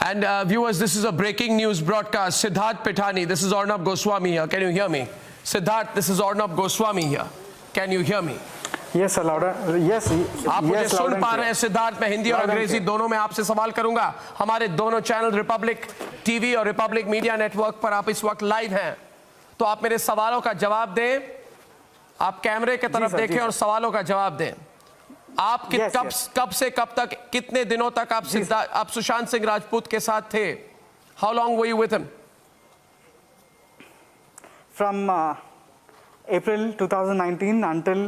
And viewers, this is a breaking news broadcast. Siddharth Pithani, this is Arnab Goswami here. Can you hear me? Siddharth, this is Arnab Goswami here. Can you hear me? Yes, sir, louder. Yes, आप मुझे सुन पा रहे हैं सिद्धार्थ? मैं हिंदी और अंग्रेजी दोनों में आपसे सवाल करूंगा। हमारे दोनों चैनल रिपब्लिक टीवी और रिपब्लिक मीडिया नेटवर्क पर आप इस वक्त लाइव हैं, तो आप मेरे सवालों का जवाब दें। आप कैमरे की तरफ देखें और सवालों का जवाब दें। आप कब से कब तक, कितने दिनों तक आप सुशांत सिंह राजपूत के साथ थे? How long were you with him? From April 2019 until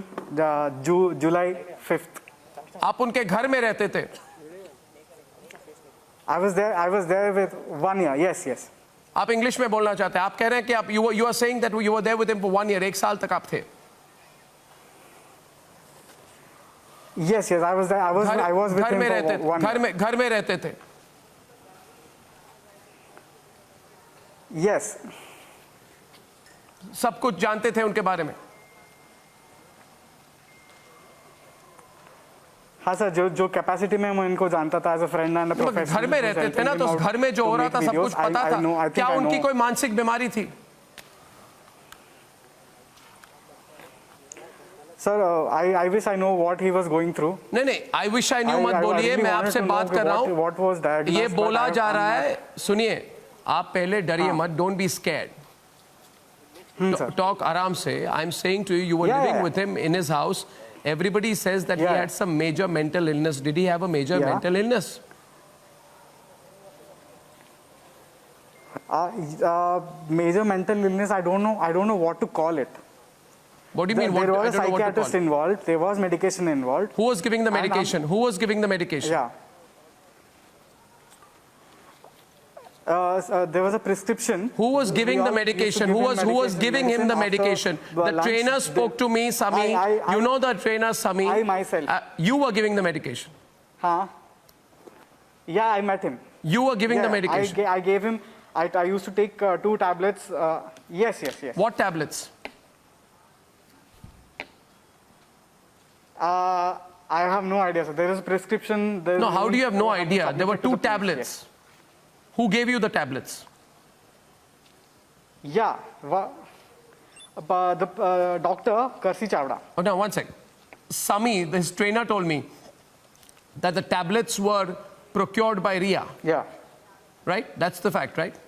July 5th. आप उनके घर में रहते थे? I was there with 1 year. Yes, yes. आप इंग्लिश में बोलना चाहते हैं? आप कह रहे हैं कि आप you are saying that you were there with him for 1 year. 1 साल तक आप थे? Yes, yes. I was there. I was with him for 1 year. घर में रहते थे? Yes. सब कुछ जानते थे उनके बारे में? हाँ सर, जो कैपेसिटी में मैं इनको जानता था as a friend and a professional. घर में रहते थे ना, तो उस घर में जो हो रहा था सब कुछ पता था। क्या उनकी कोई मानसिक बीमारी थी? Sir, I wish I know what he was going through. नहीं, आई विश आई न्यू मत बोलिए, मैं आपसे बात कर रहा हूँ। ये बोला जा रहा है, सुनिए, आप पहले डरिए मत, डोंट बी स्कैर्ड, talk आराम से। I'm saying to you, you were living with him in his house. Everybody says that he had some major mental illness. Did he have a major mental illness? Major mental illness, I don't know what to call it. What do you mean? There was a psychiatrist involved. There was medication involved. Who was giving the medication? Who was giving the medication? Yeah. There was a prescription. Who was giving the medication? Who was giving him the medication? The trainer spoke to me, Sami. You know the trainer, Sami. I myself. You were giving the medication. Huh? Yeah, I met him. You were giving the medication. I gave him. I used to take 2 tablets. Yes. What tablets? I have no idea, sir. There is a prescription. No, how do you have no idea? There were 2 tablets. Yes. Who gave you the tablets? Yeah, the doctor, Karsi Chavda. Oh, no, one second. Sami, his trainer, told me that the tablets were procured by Ria. Yeah. Right? That's the fact, right?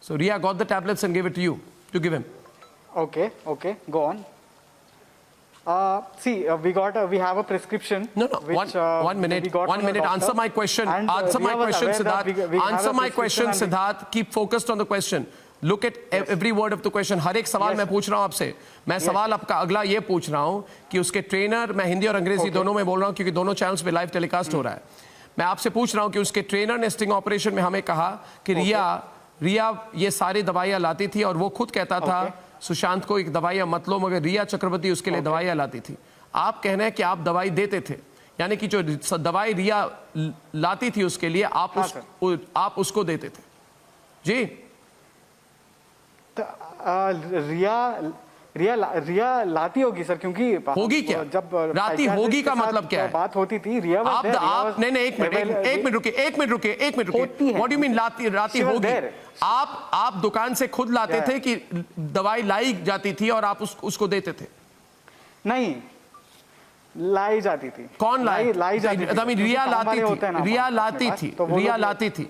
So Ria got the tablets and gave it to you, to give him. Okay, go on. See, we have a prescription. No, one minute. Answer my question. Answer my question, Siddharth. Answer my question, Siddharth. Keep focused on the question. Look at every word of the question. हर एक सवाल मैं पूछ रहा हूँ आपसे। मैं सवाल आपका अगला ये पूछ रहा हूँ कि उसके ट्रेनर, मैं हिंदी और अंग्रेजी दोनों में बोल रहा हूँ क्योंकि दोनों चैनल्स पे लाइव टेलीकास्ट हो रहा है। मैं आपसे पूछ रहा हूँ कि उसके ट्रेनर ने स्टिंग ऑपरेशन में हमें कहा कि रिया ये सारी दवाइयाँ लाती थी और वो खुद कहता था सुशांत को एक दवाइयाँ मत लो, मगर रिया चक्रवर्ती उसके लिए दवाइयाँ लाती थी। आप कहना है कि आप दवाई देते थे, यानी कि जो दवाई रिया लाती थी उसके लिए आप उसको देते थे जी? रिया लाती होगी सर, क्योंकि होगी क्या? जब लाती होगी का मतलब क्या है? बात होती थी रिया आप नहीं, एक मिनट रुकिए। व्हाट डू यू मीन लाती होगी? आप दुकान से खुद लाते थे कि दवाई लाई जाती थी और आप उसको देते थे? नहीं, लाई जाती थी। कौन लाई जाती थी?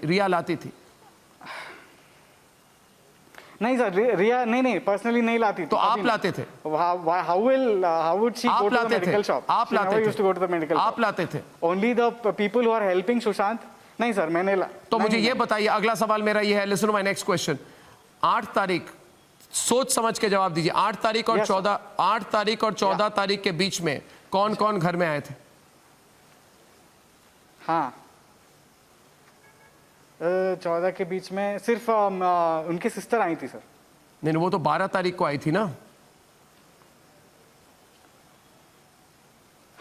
रिया लाती थी। नहीं सर, रिया नहीं पर्सनली नहीं लाती थी। तो आप लाते थे? How would she go to the medical shop? आप लाते थे? used to go to the medical shop. आप लाते थे? Only the people who are helping Sushant. नहीं सर, मैंने तो मुझे ये बताइए, अगला सवाल मेरा ये है, listen to my next question. 8 तारीख, सोच समझ के जवाब दीजिए। 8 तारीख और 14 तारीख के बीच में कौन कौन घर में आए थे? हाँ, 14 के बीच में सिर्फ उनकी सिस्टर आई थी सर। नहीं, वो तो 12 तारीख को आई थी ना।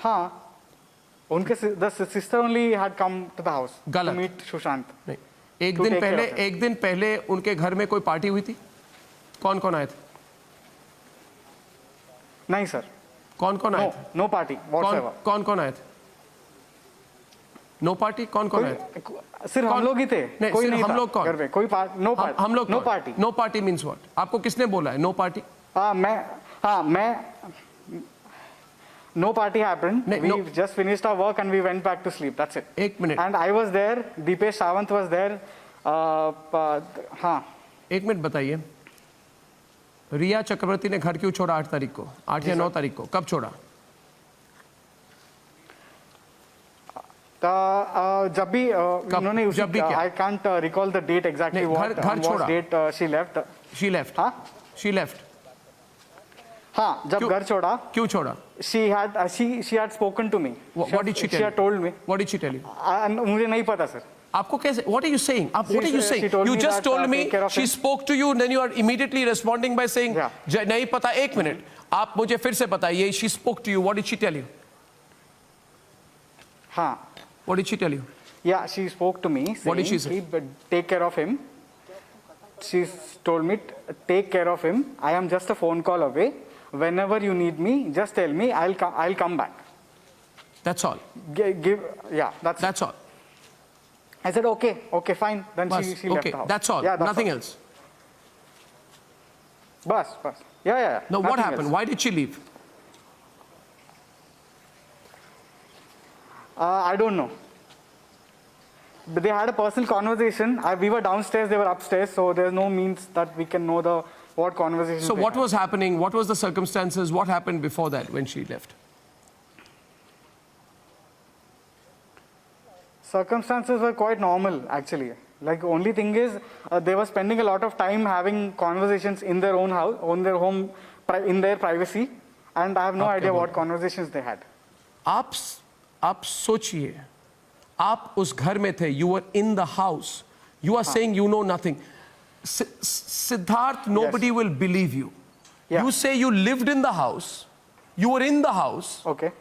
हाँ, उनके sister only had come to the house to meet Sushant. नहीं, एक दिन पहले उनके घर में कोई पार्टी हुई थी? कौन कौन आए थे? नहीं सर। कौन कौन आए थे? No party. कौन कौन आए थे? No party? कौन कौन है? सिर्फ हम लोग ही थे, कोई नहीं हम था लोग कौन? घर पे, कोई नो पार्टी। हम लोग no party. No party means what? आपको किसने बोला है नो पार्टी? मैं no party happened. We no. just finished our work and we went back to sleep. That's it. एक minute, And I was there. Deepesh Sawant was there. हाँ. एक minute बताइए, रिया चक्रवर्ती ने घर क्यों छोड़ा 8 तारीख को? 8 या 9 तारीख को? कब छोड़ा? जब भी उन्होंने जब भी क्या? I can't recall the date exactly. घर छोड़ा? Date she left. She left. हाँ? She left. हाँ, जब घर छोड़ा. क्यों छोड़ा? She had spoken to me. What did she tell you? She had told me. What did she tell you? मुझे नहीं पता सर. आपको कैसे? What are you saying? What are you saying? You just told me she spoke to you, and then you are immediately responding by saying नहीं पता. एक minute, आप मुझे फिर से बताइए. She spoke to you. What did she tell you? हाँ. What did she tell you? Yeah, she spoke to me. What did she say? Take care of him. She told me, take care of him. I am just a phone call away. Whenever you need me, just tell me. I'll come back. That's all. That's all. I said okay, fine. Then she left the house. That's all. Yeah, nothing else. Bas. Yeah. No, what happened? Else. Why did she leave? I don't know. But they had a personal conversation. We were downstairs, they were upstairs, so there's no means that we can know what conversation. So what was happening? What was the circumstances? What happened before that when she left? Circumstances were quite normal, actually. Like, only thing is, they were spending a lot of time having conversations in their own house, on their home, in their privacy, and I have no idea what conversations they had. आप सोचिए, आप उस घर में थे, you were in the house. You are saying you know nothing. Siddharth, nobody will believe you. Yeah. You say you lived in the house. You were in the house. Okay.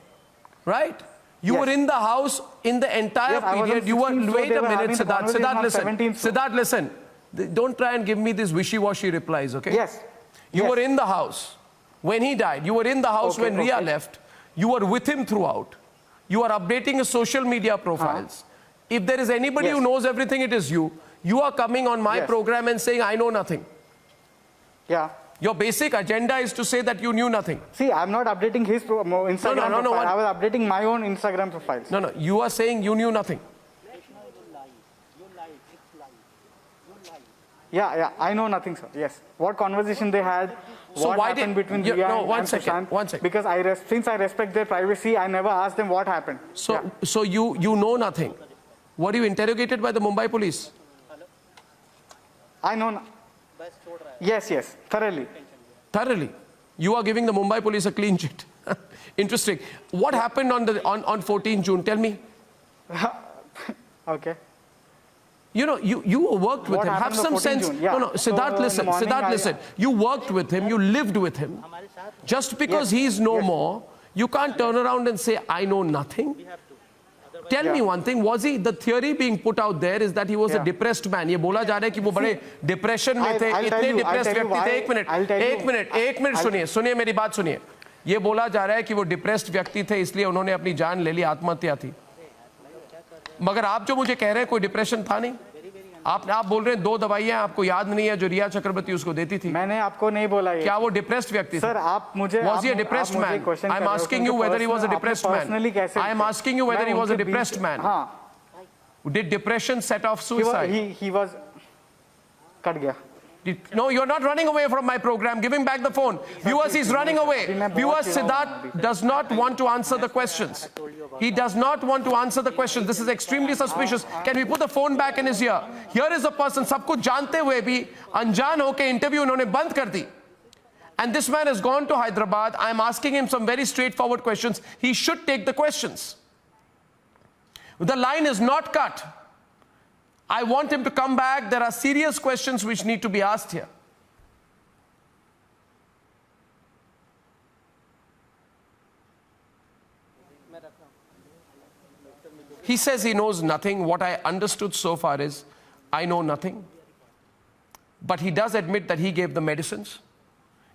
Right? You were in the house in the entire period. You were. Wait a minute, Siddharth. Siddharth, listen. Siddharth, listen. Don't try and give me these wishy-washy replies, okay? Yes. You were in the house when he died. You were in the house when Riya left. You were with him throughout. You are updating his social media profiles. If there is anybody who knows everything, it is you. You are coming on my program and saying, I know nothing. Yeah. Your basic agenda is to say that you knew nothing. See, I'm not updating his Instagram profile. I was updating my own Instagram profiles. No. You are saying you knew nothing. Yeah. I know nothing, sir. Yes. What conversation they had. So what why happened did between Riya and one second. Because since I respect their privacy, I never asked them what happened. So you know nothing. Were you interrogated by the Mumbai police? I know. Yes, thoroughly. Thoroughly. You are giving the Mumbai police a clean sheet. Interesting. What happened on 14 June? Tell me. Okay. You know, you worked with him. Have some sense. No, Siddharth, listen. Siddharth, listen. You worked with him. You lived with him. Just because he's no more, you can't turn around and say, I know nothing. Tell me one thing. Was he, the theory being put out there is that he was a depressed man. ये बोला जा रहा है कि वो बड़े depression में थे, इतने depressed व्यक्ति थे. एक मिनट सुनिए मेरी बात सुनिए. ये बोला जा रहा है कि वो depressed व्यक्ति थे इसलिए उन्होंने अपनी जान ले ली, आत्महत्या थी. मगर आप जो मुझे कह रहे हैं कोई डिप्रेशन था नहीं. आप बोल रहे हैं 2 दवाइयां आपको याद नहीं है जो रिया चक्रवर्ती उसको देती थी. मैंने आपको नहीं बोला ये. क्या वो डिप्रेस्ड व्यक्ति था? सर आप मुझे Was he a depressed man? I am asking you whether he was a depressed man. I am asking you whether he was a depressed man. हाँ. Did depression set off suicide? He was. Cut गया. No, you're not running away from my program. Give him back the phone. Viewers, he's running away. Viewers, Siddharth does not want to answer the questions. He does not want to answer the questions. This is extremely suspicious. Can we put the phone back in his ear? Here is a person, सब कुछ जानते हुए भी अनजान होके interview उन्होंने बंद कर दी. And this man has gone to Hyderabad. I am asking him some very straightforward questions. He should take the questions. The line is not cut. I want him to come back. There are serious questions which need to be asked here. He says he knows nothing. What I understood so far is, I know nothing. But he does admit that he gave the medicines.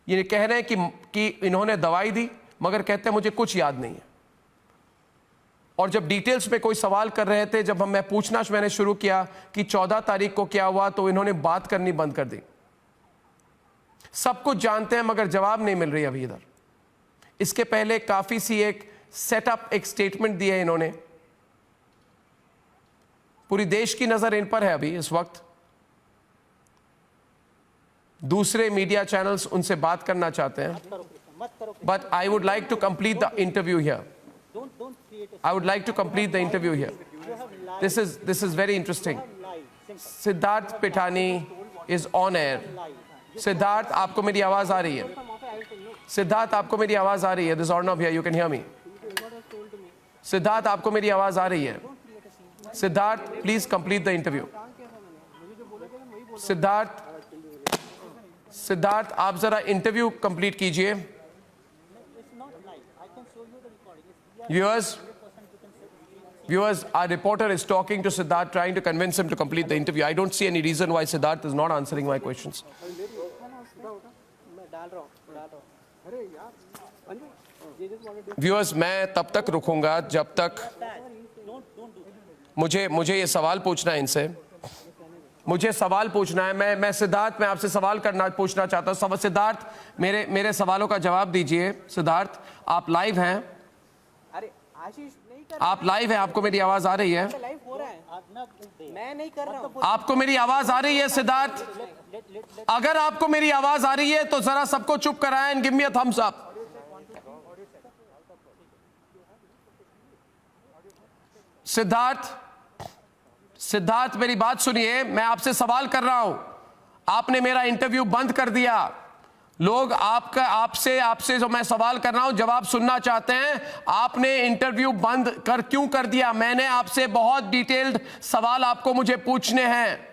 ये कह रहे हैं कि इन्होंने दवाई दी, मगर कहते हैं मुझे कुछ याद नहीं है. और जब डिटेल्स पे कोई सवाल कर रहे थे, जब मैं पूछना मैंने शुरू किया कि 14 तारीख को क्या हुआ, तो इन्होंने बात करनी बंद कर दी। सब कुछ जानते हैं मगर जवाब नहीं मिल रही अभी इधर। इसके पहले काफी सी एक सेटअप, एक स्टेटमेंट दी है इन्होंने। पूरी देश की नजर इन पर है अभी इस वक्त। दूसरे मीडिया चैनल्स उनसे बात करना चाहते हैं, but I would like to complete the interview here. I would like to complete the interview here. This is very interesting. Siddharth Pithani is on air. Siddharth, आपको मेरी आवाज आ रही है? सिद्धार्थ, आपको मेरी आवाज आ रही है? This is Arnav here. You can hear me. Siddharth, आपको मेरी आवाज आ रही है? Siddharth, please complete the interview. Siddharth, आप जरा इंटरव्यू कंप्लीट कीजिए। Viewers, our reporter is talking to Siddharth, trying to convince him to complete the interview. I don't see any reason why Siddharth is not answering my questions. Viewers, मैं तब तक रुकूंगा जब तक मुझे ये सवाल पूछना है इनसे। मुझे सवाल पूछना है। मैं सिद्धार्थ, मैं आपसे सवाल पूछना चाहता हूँ। सिद्धार्थ, मेरे सवालों का जवाब दीजिए। सिद्धार्थ, आप लाइव हैं? आप लाइव हैं? आपको मेरी आवाज आ रही है? लाइव हो रहा है। मैं नहीं कर रहा हूं। आपको मेरी आवाज आ रही है सिद्धार्थ? अगर आपको मेरी आवाज आ रही है तो जरा सबको चुप कराएं and give me a thumbs up. Siddharth, मेरी बात सुनिए। मैं आपसे सवाल कर रहा हूं। आपने मेरा इंटरव्यू बंद कर दिया। लोग आपसे जो मैं सवाल कर रहा हूं जवाब सुनना चाहते हैं। आपने इंटरव्यू बंद क्यों कर दिया? मैंने आपसे बहुत डिटेल्ड सवाल आपको मुझे पूछने हैं।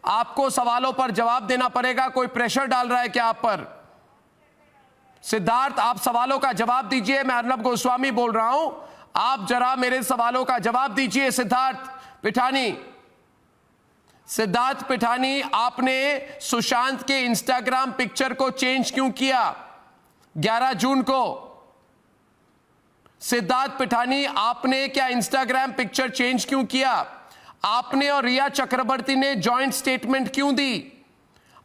आपको सवालों पर जवाब देना पड़ेगा। कोई प्रेशर डाल रहा है क्या आप पर? सिद्धार्थ, आप सवालों का जवाब दीजिए। मैं अर्नब गोस्वामी बोल रहा हूं। आप जरा मेरे सवालों का जवाब दीजिए। सिद्धार्थ पिठानी, आपने सुशांत के इंस्टाग्राम पिक्चर को चेंज क्यों किया 11 जून को? सिद्धार्थ पिठानी, आपने क्या इंस्टाग्राम पिक्चर चेंज क्यों किया? आपने और रिया चक्रवर्ती ने जॉइंट स्टेटमेंट क्यों दी?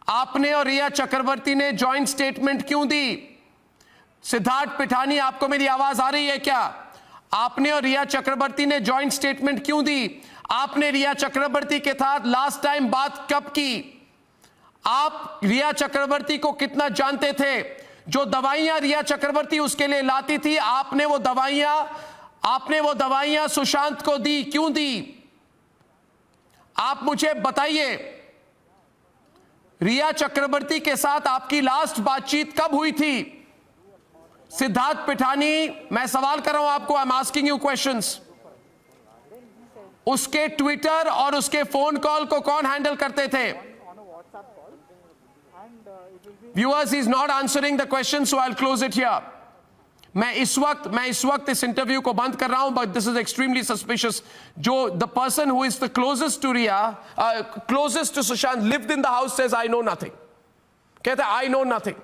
आपने और रिया चक्रवर्ती ने जॉइंट स्टेटमेंट क्यों दी? सिद्धार्थ पिठानी, आपको मेरी आवाज आ रही है क्या? आपने और रिया चक्रवर्ती ने जॉइंट स्टेटमेंट क्यों दी? आपने रिया चक्रवर्ती के साथ लास्ट टाइम बात कब की? आप रिया चक्रवर्ती को कितना जानते थे? जो दवाइयां रिया चक्रवर्ती उसके लिए लाती थी, आपने वो दवाइयां सुशांत को दी, क्यों दी? आप मुझे बताइए, रिया चक्रवर्ती के साथ आपकी लास्ट बातचीत कब हुई थी? सिद्धार्थ पिठानी, मैं सवाल कर रहा हूं आपको। I am asking you questions. उसके ट्विटर और उसके फोन कॉल को कौन हैंडल करते थे? Viewers, is not answering the question, so I will close it here. मैं इस वक्त इस इंटरव्यू को बंद कर रहा हूं, but this is extremely suspicious. जो the person who is the closest to Rhea, closest to Sushant, lived in the house, says I know nothing. कहते आई नो नथिंग।